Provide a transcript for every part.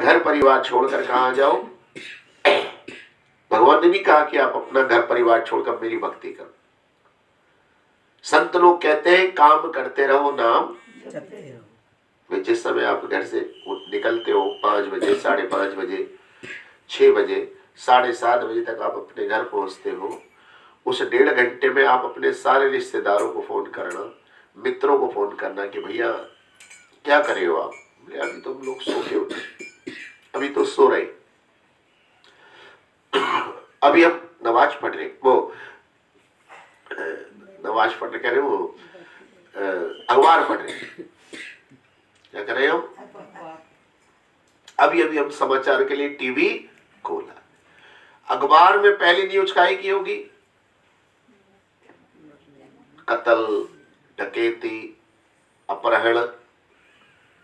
घर परिवार छोड़कर कहाँ जाओ? भगवान ने नहीं कहा कि आप अपना घर परिवार छोड़कर मेरी भक्ति करो। संत लोग कहते हैं काम करते रहो, नाम जपते रहो। जिस समय आप घर से निकलते हो 5 बजे, 5:30 बजे, 6 बजे, 7:30 बजे तक आप अपने घर पहुंचते हो, उस 1.5 घंटे में आप अपने सारे रिश्तेदारों को फोन करना, मित्रों को फोन करना कि भैया क्या कर रहे हो आप? अभी तो हम लोग सो के उठे, अभी तो सो रहे, अभी हम नमाज पढ़ रहे, वो नमाज पढ़ रहे कह रहे, वो अखबार पढ़ रहे, क्या कर रहे हम? अभी अभी हम समाचार के लिए टीवी खोला, अखबार में पहली न्यूज काहे की होगी? कत्ल, डकैती, अपहरण,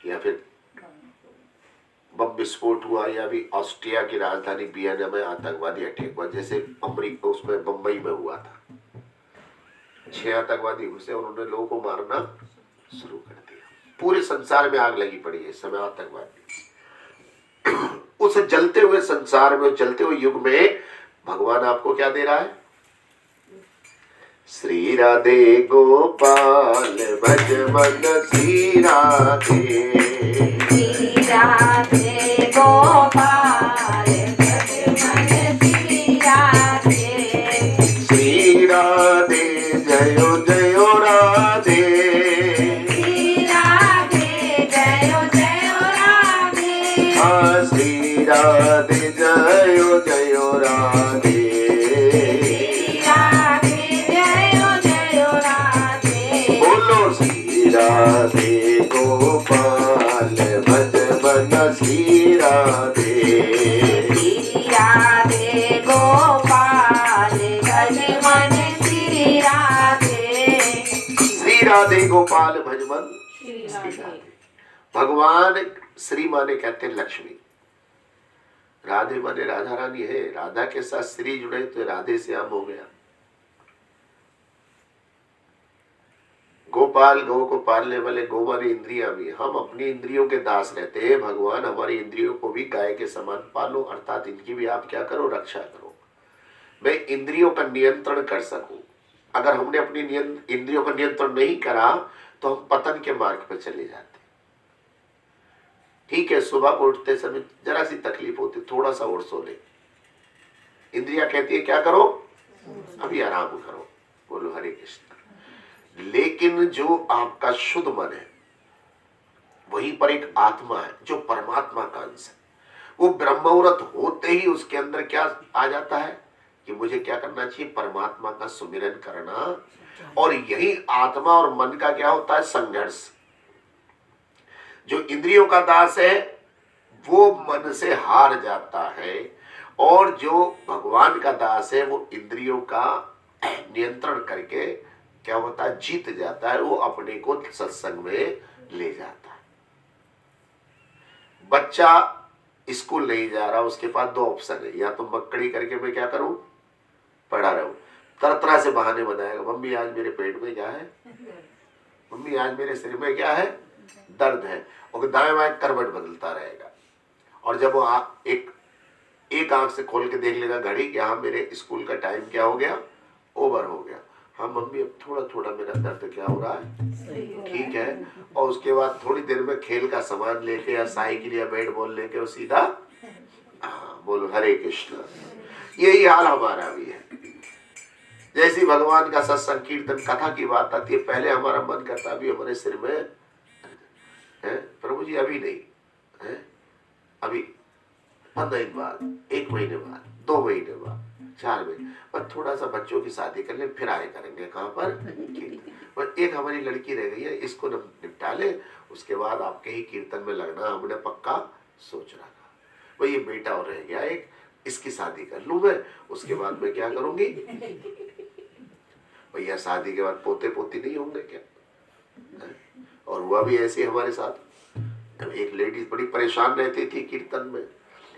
या फिर बम विस्फोट हुआ, या भी ऑस्ट्रिया की राजधानी वियना में आतंकवादी अटैक हुआ, जैसे अमेरिका उसमें बंबई में हुआ था। 6 आतंकवादी घुसे और उन्होंने लोगों को मारना शुरू कर दिया। पूरे संसार में आग लगी पड़ी है इस समय आतंकवादी। उस जलते हुए संसार में, जलते हुए युग में भगवान आपको क्या दे रहा है? श्री राधे गोपाल भज मन श्री राधे, श्री राधे गोपाल भज मन श्री राधे, श्री राधे जयो जयो राधे, श्री राधे जयो जयो राधे, हाँ श्री राधे जयो जयो राधे, राधे गोपाल भज मन श्री राधे, श्री राधे गोपाल भज मन श्री राधे, श्री राधे गोपाल भज मन श्री राधे। भगवान श्री माने कहते हैं लक्ष्मी, राधे माने राधा रानी है, राधा के साथ श्री जुड़े तो राधे श्याम हो गया। गोपाल, गौ को पालने वाले, गौ माने इंद्रियां भी। हम अपनी इंद्रियों के दास रहते हैं, भगवान हमारी इंद्रियों को भी गाय के समान पालो, अर्थात इनकी भी आप क्या करो? रक्षा करो। मैं इंद्रियों का नियंत्रण कर सकूं। अगर हमने अपनी इंद्रियों का नियंत्रण नहीं करा तो हम पतन के मार्ग पर चले जाते। ठीक है, सुबह को उठते समय जरा सी तकलीफ होती, थोड़ा सा और सो ले, इंद्रिया कहती है क्या करो? अभी आराम करो, बोलो हरे कृष्ण। लेकिन जो आपका शुद्ध मन है, वहीं पर एक आत्मा है जो परमात्मा का अंश है, वो ब्रह्म मुहूर्त होते ही उसके अंदर क्या आ जाता है कि मुझे क्या करना चाहिए? परमात्मा का सुमिरन करना। और यही आत्मा और मन का क्या होता है? संघर्ष। जो इंद्रियों का दास है वो मन से हार जाता है, और जो भगवान का दास है वो इंद्रियों का नियंत्रण करके क्या होता है? जीत जाता है, वो अपने को सत्संग में ले जाता है। बच्चा स्कूल नहीं जा रहा, उसके पास 2 ऑप्शन है, या तो मक्कड़ी करके मैं क्या करूं? पढ़ा रहूं। तरह तरह से बहाने बनाएगा, मम्मी आज मेरे पेट में क्या है, मम्मी आज मेरे सिर में क्या है, दर्द है, और दाएं बाएं करवट बदलता रहेगा। और जब वो एक आंख से खोल के देख लेगा घड़ी कि हाँ मेरे स्कूल का टाइम क्या हो गया? ओवर हो गया। हाँ मम्मी अब थोड़ा थोड़ा मेरा दर्द क्या हो रहा है, ठीक है। और उसके बाद थोड़ी देर में खेल का सामान लेके या साइकिल या बैट बॉल लेके वो सीधा बोलो हरे कृष्ण। यही हाल हमारा भी है। जैसी भगवान का सत्संग कीर्तन कथा की बात आती है, पहले हमारा मन करता अभी हमारे सिर में है प्रभु जी, अभी नहीं है, अभी 15 दिन बाद, 1 महीने बाद, 2 महीने बाद, 4 महीने पर थोड़ा सा बच्चों की शादी कर ले, फिर आए करेंगे। कहाँ पर? कीर्तन। एक हमारी लड़की रह गई है, इसको निपटा ले, उसके बाद आपके ही कीर्तन में लगना हमने पक्का सोच रखा। भाई ये बेटा और रह गया एक, इसकी शादी कर लूं मैं, उसके बाद मैं क्या करूंगी? भैया शादी के बाद पोते पोती नहीं होंगे क्या? और हुआ भी ऐसे हमारे साथ। एक लेडीज बड़ी परेशान रहती थी कीर्तन में।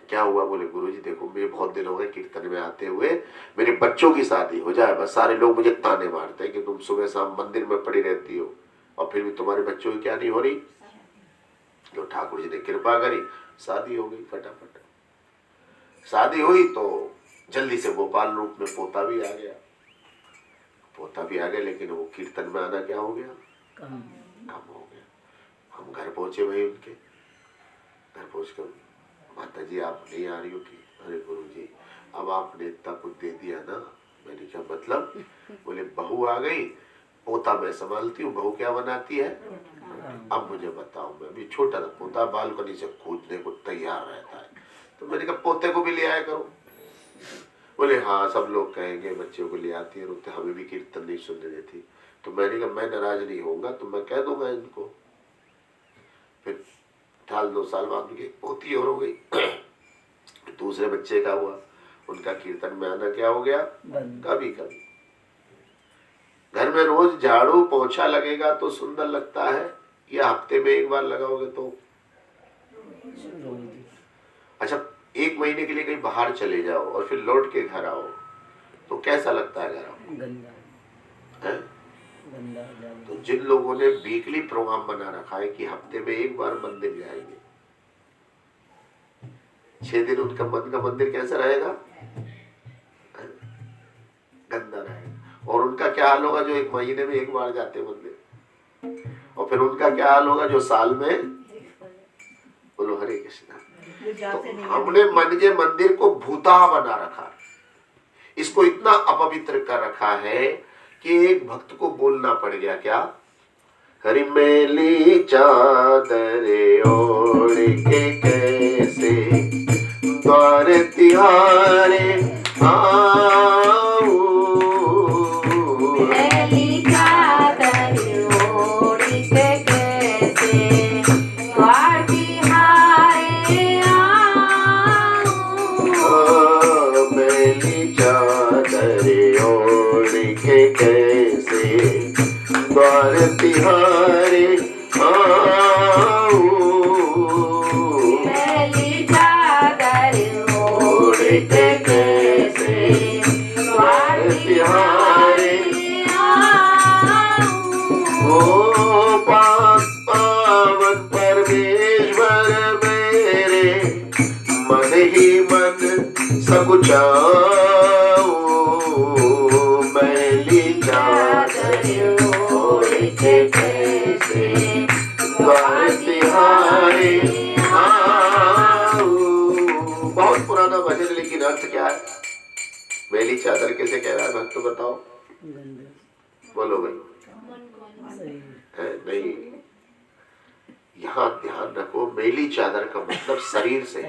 क्या हुआ? बोले गुरुजी देखो मुझे बहुत दिन हो गए कीर्तन में आते हुए, मेरे बच्चों की शादी हो जाए बस, सारे लोग मुझे ताने मारते हैं कि तुम सुबह शाम मंदिर में पड़ी रहती हो और फिर भी तुम्हारे बच्चों की क्या नहीं हो रही लो ठाकुर जी ने कृपा करी, शादी हो गई फटाफट। शादी हुई तो जल्दी से गोपाल रूप में पोता भी आ गया। पोता भी आ गया, लेकिन वो कीर्तन में आना क्या हो गया, कम हो गया। हम घर पहुंचे, भाई उनके घर पहुंच कर, माता जी आप नहीं आ रही हो कि? अरे गुरु जी अब आपने इतना कुछ दे दिया ना। मैंने क्या मतलब? बोले बहू आ गई, पोता मैं संभालती हूँ, बहू क्या बनाती है? अब मुझे बताओ, मैं भी छोटा था, पोता बालकनी से कूदने को तैयार रहता है, तो मैंने कहा पोते को भी ले आया करो। बोले हाँ सब लोग कहेंगे बच्चों को ले आती है, रोते, हमें भी कीर्तन नहीं सुनने देती। तो मैंने कहा मैं नाराज नहीं होऊंगा, तो मैं कह दूंगा इनको। फिर साल 2 साल बाद उनकी पोती और हो गई। दूसरे बच्चे का हुआ, उनका कीर्तन में आना क्या हो गया, कभी कभी। घर में रोज झाड़ू पोछा लगेगा तो सुंदर लगता है, या हफ्ते में एक बार लगाओगे तो? अच्छा 1 महीने के लिए कहीं बाहर चले जाओ और फिर लौट के घर आओ तो कैसा लगता है घर आओ? गंदा है? तो जिन लोगों ने वीकली प्रोग्राम बना रखा है कि हफ्ते में 1 बार मंदिर जाएंगे, 6 दिन उनका मन का मंदिर कैसा रहेगा? गंदा रहेगा। और उनका क्या हाल होगा जो 1 महीने में 1 बार जाते मंदिर? और फिर उनका क्या हाल होगा जो साल में? बोलो हरे कृष्णा। तो हमने मन के मंदिर को भूतहा बना रखा, इसको इतना अपवित्र कर रखा है कि एक भक्त को बोलना पड़ गया क्या, हरि मेली चादर ओढ़ के कैसे द्वार तिहारे आऊं, मेली चादर ओढ़ के कैसे द्वार तिहारे आऊं, मेली चादर ओढ़ के कैसे द्वार तिहारे आऊं, मेली चादर ओढ़ के कैसे द्वार तिहारे आऊं, ओ पावन परमेश्वर मेरे मन ही मन सकुचाऊं, मैली चादर ओढ़ के कैसे द्वार तिहारे आऊं। बहुत पुराना भजन, लेकिन अर्थ क्या है? मैली चादर कैसे कह रहा है भक्त, बताओ? बोलो भाई। नहीं, यहाँ ध्यान रखो, मैली चादर का मतलब शरीर से,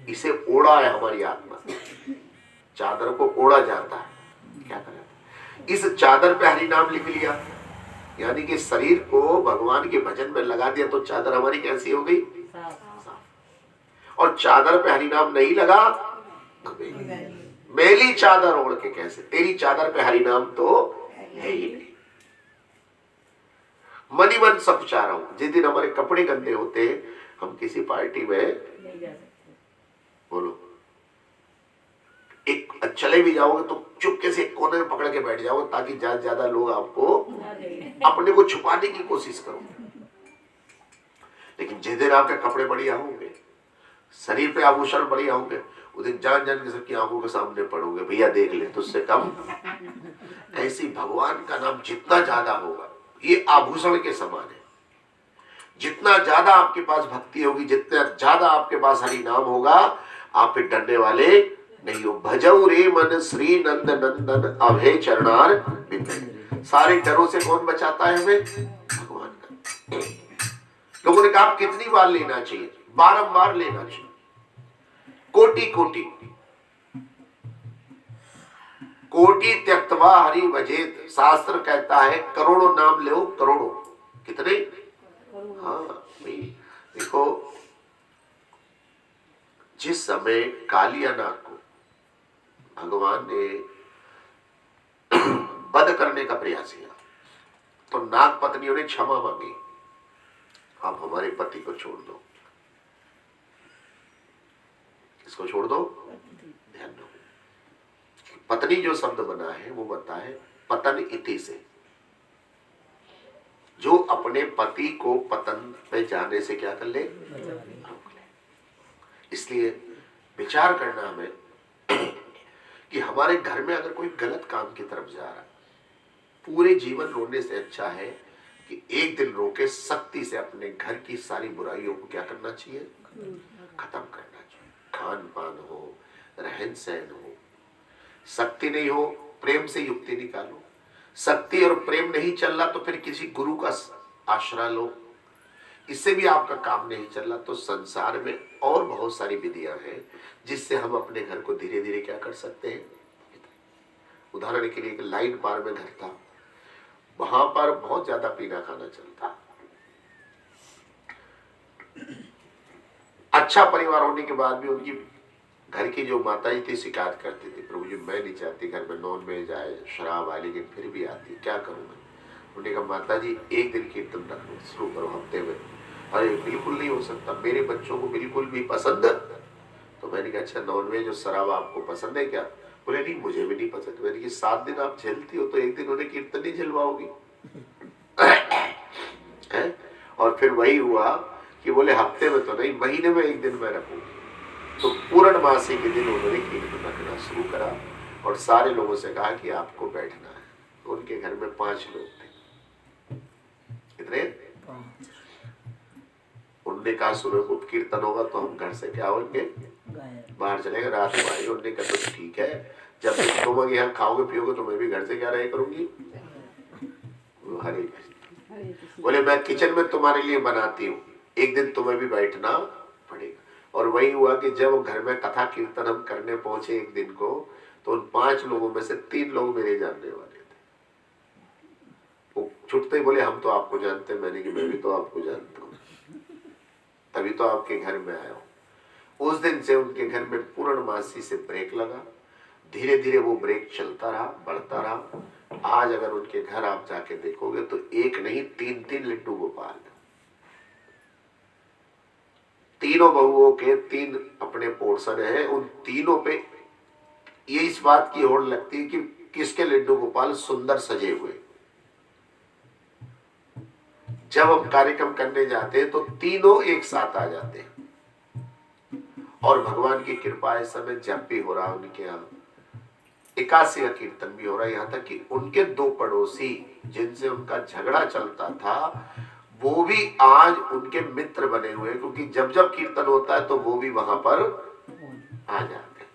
इसे ओढ़ा है हमारी आत्मा, चादर को ओढ़ा जाता है। क्या करें? इस चादर पे हरि नाम लिख लिया, यानी कि शरीर को भगवान के भजन में लगा दिया, तो चादर हमारी कैसी हो गई? साफ। और चादर पे हरि नाम नहीं लगा, मैली चादर ओढ़ के कैसे? तेरी चादर पे हरि नाम तो है ही नहीं। मन ही मन सब चाह रहा हूं। जिस दिन हमारे कपड़े गंदे होते हैं, हम किसी पार्टी में नहीं जा सकते, बोलो एक चले भी जाओगे तो चुपके से कोने में पकड़ के बैठ जाओगे, ताकि ज्यादा से ज्यादा लोग आपको अपने को छुपाने की कोशिश करो। लेकिन जिस दिन आपके कपड़े बढ़िया होंगे, शरीर पे आभूषण बढ़िया होंगे, उस दिन जान जान के सबकी आंखों के सामने पड़ोगे, भैया देख ले, तुझसे कम। ऐसी भगवान का नाम जितना ज्यादा होगा, ये आभूषण के समान है। जितना ज्यादा आपके पास भक्ति होगी, जितना ज्यादा आपके पास हरि नाम होगा, आप फिर डरने वाले नहीं हो। भजऊ रे मन श्री नंद नंदन अभय चरणार बिंदन। सारे डरों से कौन बचाता है हमें? भगवान का। लोगों ने कहा आप कितनी बार लेना चाहिए? बारंबार लेना चाहिए, कोटि कोटि कोटि त्यक्तवा हरि भजेत। शास्त्र कहता है करोड़ों नाम लो, करोड़ों। कितने? हाँ देखो, जिस समय कालिया नाग को भगवान ने वध करने का प्रयास किया, तो नाग पत्नियों ने क्षमा मांगी, आप हमारे पति को छोड़ दो। इसको छोड़ दो। ध्यान दो, पत्नी जो शब्द बना है वो बनता है पतन इति से। जो अपने पति को पतन पे जाने से क्या कर ले, रोक ले। इसलिए विचार करना हमें कि हमारे घर में अगर कोई गलत काम की तरफ जा रहा है, पूरे जीवन रोने से अच्छा है कि एक दिन रोके सख्ती से अपने घर की सारी बुराइयों को क्या करना चाहिए, खत्म करना चाहिए। खान पान हो, रहन सहन हो, शक्ति नहीं हो प्रेम से युक्ति निकालो। शक्ति और प्रेम नहीं चल रहा तो फिर किसी गुरु का आश्रय लो। इससे भी आपका काम नहीं चल रहा तो संसार में और बहुत सारी विधियां हैं जिससे हम अपने घर को धीरे धीरे क्या कर सकते हैं। उदाहरण के लिए एक लाइन बार में घर था, वहां पर बहुत ज्यादा पीना खाना चलता। अच्छा परिवार होने के बाद भी उनकी घर की जो माता जी थी शिकायत करती थी, प्रभु जी मैं नहीं चाहती घर में नॉन वेज आए, शराब आए, लेकिन फिर भी आती, क्या करूं मैं। उन्होंने कहा माता जी एक दिन कीर्तन रखो, शुरू करो हफ्ते में। अरे बिल्कुल नहीं हो सकता, मेरे बच्चों को बिल्कुल भी पसंद। तो मैंने कहा अच्छा नॉन वेज और शराब आपको पसंद है क्या। बोले नहीं मुझे भी नहीं पसंद। मैंने कहा 7 दिन आप झेलती हो तो एक दिन उन्हें कीर्तन नहीं झेलवाओगी। और फिर वही हुआ कि बोले हफ्ते में तो नहीं, महीने में एक दिन मैं रखूंगी। तो पूर्णमासी के दिन उन्होंने कीर्तन रखना शुरू करा और सारे लोगों से कहा कि आपको बैठना है। तो उनके घर में 5 लोग थे। कितने? 5। उनने कहा सुबह को कीर्तन होगा तो हम घर से क्या होंगे, बाहर चलेंगे, रात में आएंगे। उनने कहा तो ठीक है, जब तुम यहाँ खाओगे पियोगे तो मैं भी घर से क्या रहे करूंगी। हरे कृष्ण। बोले मैं किचन में तुम्हारे लिए बनाती हूँ, एक दिन तुम्हें भी बैठना पड़ेगा। और वही हुआ कि जब घर में कथा कीर्तन हम करने पहुंचे एक दिन को, तो उन 5 लोगों में से 3 लोग मेरे जानने वाले थे। वो छुटते ही बोले हम तो आपको जानते हैं। मैंने कि मैं भी तो आपको जानता हूँ, तभी तो आपके घर में आया हूँ। उस दिन से उनके घर में पूर्णमासी से ब्रेक लगा। धीरे धीरे वो ब्रेक चलता रहा, बढ़ता रहा। आज अगर उनके घर आप जाके देखोगे तो एक नहीं 3-3 लड्डू गोपाल, तीनों बहुओं के 3 अपने पोर्शन है। उन तीनों पे ये इस बात की होड़ लगती है कि किसके लड्डू गोपाल सुंदर सजे हुए। जब हम कार्यक्रम करने जाते हैं तो तीनों एक साथ आ जाते हैं। और भगवान की कृपा इस समय जब भी हो रहा है उनके यहाँ 81 का कीर्तन भी हो रहा है। यहाँ तक कि उनके 2 पड़ोसी जिनसे उनका झगड़ा चलता था वो भी आज उनके मित्र बने हुए, क्योंकि जब जब कीर्तन होता है तो वो भी वहां पर आ जाते हैं।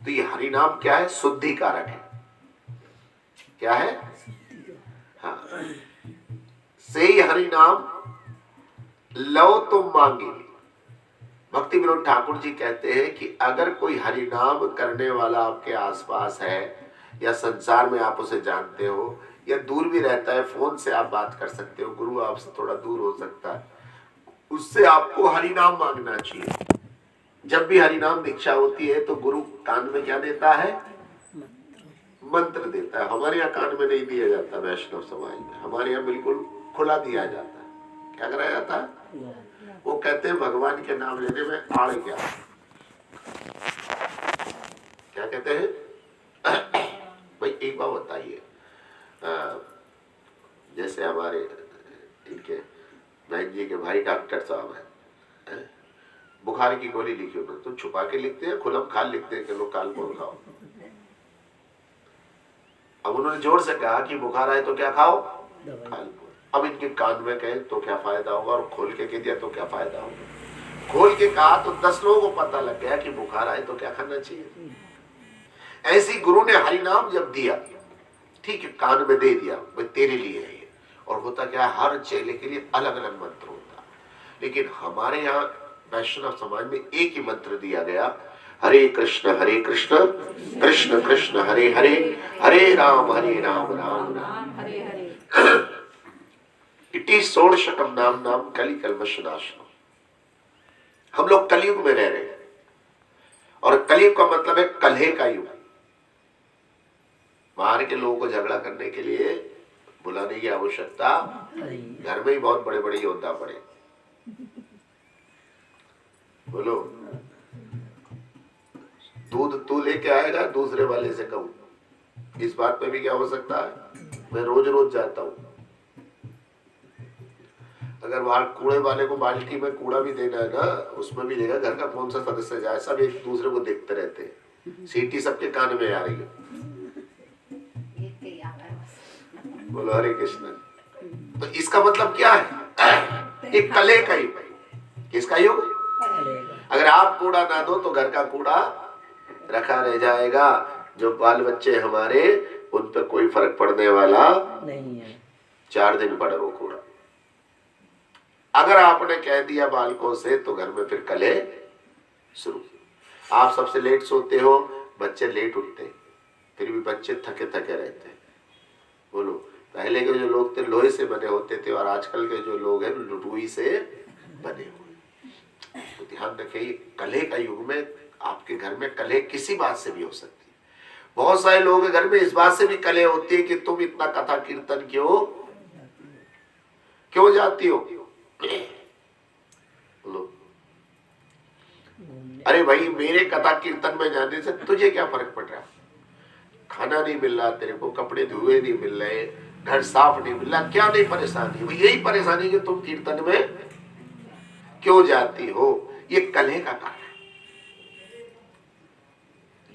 तो ये हरि नाम क्या है, शुद्धिकारक है। क्या है? हाँ, से ही हरि नाम लो तुम मांगे। भक्ति विनोद ठाकुर जी कहते हैं कि अगर कोई हरि नाम करने वाला आपके आसपास है या संसार में आप उसे जानते हो या दूर भी रहता है, फोन से आप बात कर सकते हो, गुरु आपसे थोड़ा दूर हो सकता है, उससे आपको हरि नाम मांगना चाहिए। जब भी हरि नाम दीक्षा होती है तो गुरु कान में क्या देता है, मंत्र देता है। हमारे यहाँ कान में नहीं दिया जाता, वैष्णव समाज में हमारे यहाँ बिल्कुल खुला दिया जाता है। क्या कराया जाता है? वो कहते हैं भगवान के नाम लेने में आड़ क्या कहते हैं? भाई एक बात बताइए, जैसे हमारे इनके नाइन जी के भाई डॉक्टर साहब हैं, बुखार की गोली लिखी उन्होंने, तो छुपा के लिखते हैं, खुलम खाल लिखते हैं कि लोग कालपोल खाओ। अब उन्होंने जोर से कहा कि बुखार आए तो क्या खाओ, कालपोल। अब इनके कान में कहे तो क्या फायदा होगा, और खोल के कह दिया तो क्या फायदा होगा। खोल के कहा तो 10 लोगों को पता लग गया कि बुखार आए तो क्या खाना चाहिए। ऐसी गुरु ने हरि नाम जब दिया, ठीक है, कान में दे दिया, भाई तेरे लिए है ये। और होता क्या, हर चेले के लिए अलग अलग मंत्र होता। लेकिन हमारे यहाँ वैष्णव समाज में एक ही मंत्र दिया गया, हरे कृष्ण कृष्ण कृष्ण हरे हरे, हरे राम राम राम हरे हरे। इति षोडशकम नाम नाम कलि कल्मषनाशनम। हम लोग कलयुग में रह रहे हैं, और कलयुग का मतलब है कलह का युग। बाहर के लोगों को झगड़ा करने के लिए बुलाने की आवश्यकता, घर में ही बहुत बड़े बड़े योद्धा पड़े। बोलो, दूध तू लेके आएगा दूसरे वाले से कहूं, इस बात पे भी क्या हो सकता है। मैं रोज रोज जाता हूं, अगर वहां कूड़े वाले को बाल्टी में कूड़ा भी देना है ना, उसमें भी देगा घर का कौन सा सदस्य जाए, सब एक दूसरे को देखते रहते हैं, सीटी सबके कान में आ रही है। बोलो हरे कृष्ण। तो इसका मतलब क्या है, एक कले का युग। किसका युग? अगर आप कूड़ा ना दो तो घर का कूड़ा रखा रह जाएगा, जो बाल बच्चे हमारे उन पर कोई फर्क पड़ने वाला नहीं है, 4 दिन पड़े वो कूड़ा। अगर आपने कह दिया बालकों से तो घर में फिर कले शुरू। आप सबसे लेट सोते हो, बच्चे लेट उठते, फिर भी बच्चे थके थके रहते हैं। बोलो, पहले के जो लोग थे लोहे से बने होते थे और आजकल के जो लोग हैं रुई से बने हुए। तो ध्यान रखिए, कले का युग में आपके घर में कले किसी बात से भी हो सकती है। बहुत सारे लोगों के घर में इस बात से भी कले होती है कि तुम इतना कथा कीर्तन क्यों जाती हो। बोलो, अरे भाई मेरे कथा कीर्तन में जाने से तुझे क्या फर्क पड़ रहा है? खाना नहीं मिल रहा तेरे को, कपड़े धुए नहीं मिल रहे, घर साफ नहीं मिल रहा, क्या नहीं परेशानी? यही परेशानी कि तुम कीर्तन में क्यों जाती हो। ये कलह का कारण है।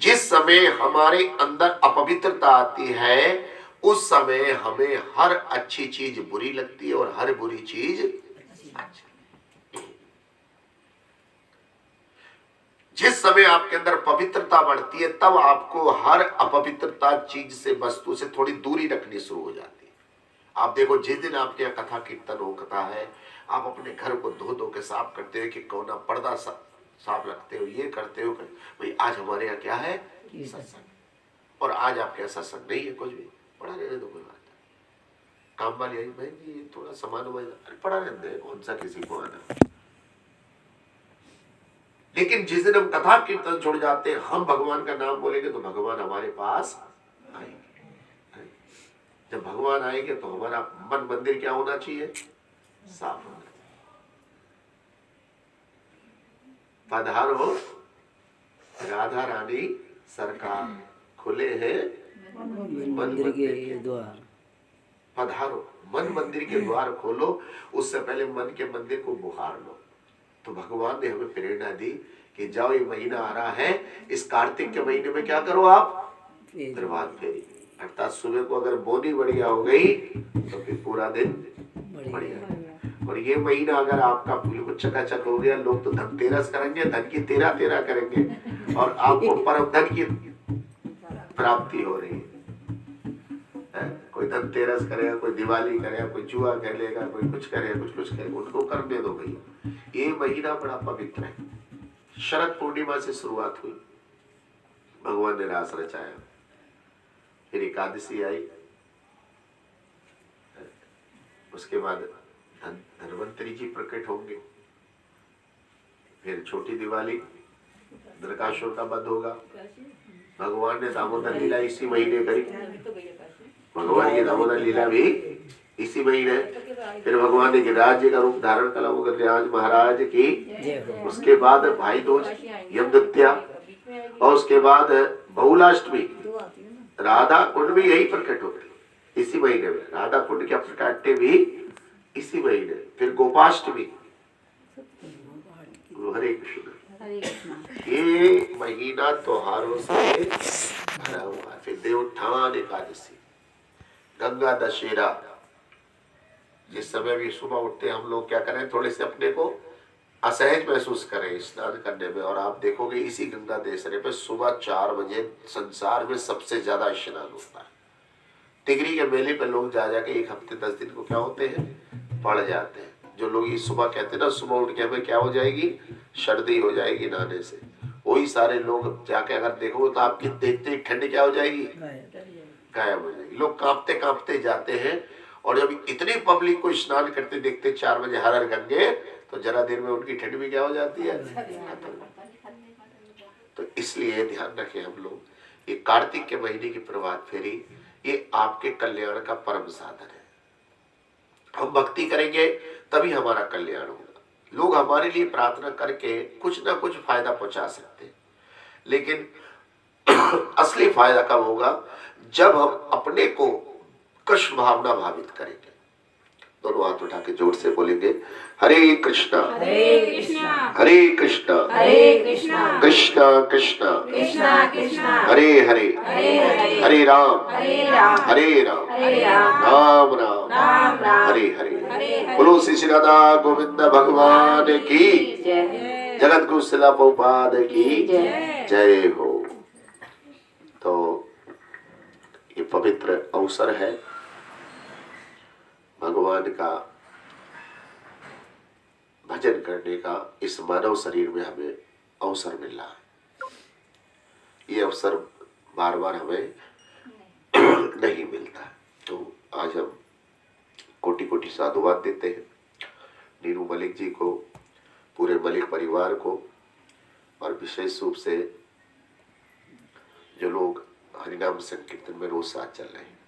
जिस समय हमारे अंदर अपवित्रता आती है उस समय हमें हर अच्छी चीज बुरी लगती है और हर बुरी चीज अच्छी। जिस समय आपके अंदर पवित्रता बढ़ती है तब आपको हर अपवित्रता चीज से, वस्तु से थोड़ी दूरी रखनी शुरू हो जाती है। आप देखो, जिस दिन आपके यहाँ कथा कीर्तन होता है, आप अपने घर को धो धो के साफ करते हो कि कोना पर्दा साफ रखते हो, ये करते हो। भाई आज हमारे यहाँ क्या है? सत्संग। और आज आपके यहाँ सत्संग नहीं है, कुछ भी पढ़ा रहने दो, कोई बात नहीं। काम वाली आई, बहन जी थोड़ा सामान पढ़ा रहने दे, कौन सा किसी को आना। लेकिन जिस दिन हम कथा कीर्तन छोड़ जाते हैं, हम भगवान का नाम बोलेंगे तो भगवान हमारे पास आएंगे। जब भगवान आएंगे तो हमारा मन मंदिर क्या होना चाहिए? साफ होना चाहिए। पधारो राधा रानी सरकार, खुले हैं मंदिर के द्वार। पधारो, मन मंदिर के द्वार खोलो। उससे पहले मन के मंदिर को बुहार लो। तो भगवान ने हमें प्रेरणा दी कि जाओ, ये महीना आ रहा है, इस कार्तिक के महीने में क्या करो आप? प्रभात फेरी। अर्थात सुबह को अगर बोनी बढ़िया हो गई तो फिर पूरा दिन बढ़िया। और ये महीना अगर आपका बिल्कुल चकाचक हो गया, लोग तो धनतेरस करेंगे, धन की तेरा करेंगे और आपको परम धन की प्राप्ति हो रही है। कोई धनतेरस करेगा, कोई दिवाली करेगा, कोई जुआ खेलेगा, कोई कुछ करेगा, कुछ करेगा, उनको करने दो भैया। ये महीना बड़ा पवित्र है। शरद पूर्णिमा से शुरुआत हुई, भगवान ने रास रचाया, फिर एकादशी आई, उसके बाद धन्वंतरी जी प्रकट होंगे, फिर छोटी दिवाली, नरकासुर का वध होगा। भगवान ने दामोदर लीला इसी महीने करी, भगवान की दामोदर लीला भी इसी महीने। फिर भगवान ने गिरिराज जी का रूप धारण करा, वो गिरिराज महाराज की। उसके बाद भाई दूज, यम द्वितीया, और उसके बाद बहुलाष्टमी, राधा कुंड भी यही प्रकट हो गई इसी महीने में। राधा कुंड के प्रकाट्य भी इसी महीने। फिर गोपाष्टमी, हरे कृष्ण। ये महीना त्योहारों से भरा हुआ है। फिर देवोत्थान एकादशी, गंगा दशहरा। जिस समय भी सुबह उठते हम लोग क्या करें, थोड़े से अपने को असहज महसूस करें स्नान करने में, और आप देखोगे इसी गंगा दशहरे पे सुबह 4 बजे संसार में सबसे ज्यादा स्नान होता है। तिगरी के मेले पे लोग जा जाके 1 हफ्ते 10 दिन को क्या होते हैं, पड़ जाते हैं। जो लोग ये सुबह कहते हैं ना, सुबह उठ के हमें क्या हो जाएगी, सर्दी हो जाएगी नहाने से, वही सारे लोग जाके अगर देखोगे तो आपकी देखते ही ठंड क्या हो जाएगी, गायब हो जाएगी। लोग कांपते कांपते जाते हैं, और जब इतनी पब्लिक को स्नान करते देखते 4 बजे हर हर गंगे, तो जरा देर में उनकी ठंड भी क्या हो जाती है। तो इसलिए ध्यान रखें हम लोग, ये कार्तिक के महीने की प्रभात फेरी ये आपके कल्याण का परम साधन है। हम भक्ति करेंगे तभी हमारा कल्याण होगा। लोग हमारे लिए प्रार्थना करके कुछ ना कुछ फायदा पहुंचा सकते हैं, लेकिन असली फायदा कब होगा, जब हम अपने को कृष्ण भावना भावित करेंगे। दोनों हाथ उठा के जोर से बोलेंगे, हरे कृष्णा हरे कृष्णा हरे कृष्णा हरे कृष्णा कृष्णा कृष्णा कृष्णा कृष्णा हरे हरे हरे हरे हरे राम हरे राम हरे राम हरे राम राम राम राम राम हरे हरे। हरे हरे। बोलो श्री राधा गोविंद भगवान की जय। जगत गुरु शिला प्रभुपाद की जय। जय हो। तो ये पवित्र अवसर है, भगवान का भजन करने का इस मानव शरीर में हमें अवसर मिल रहा है। ये अवसर बार बार हमें नहीं मिलता। तो आज हम कोटि कोटि साधुवाद देते हैं नीरू मलिक जी को, पूरे मलिक परिवार को, और विशेष रूप से जो लोग हरिनाम संकीर्तन में रोज साथ चल रहे हैं।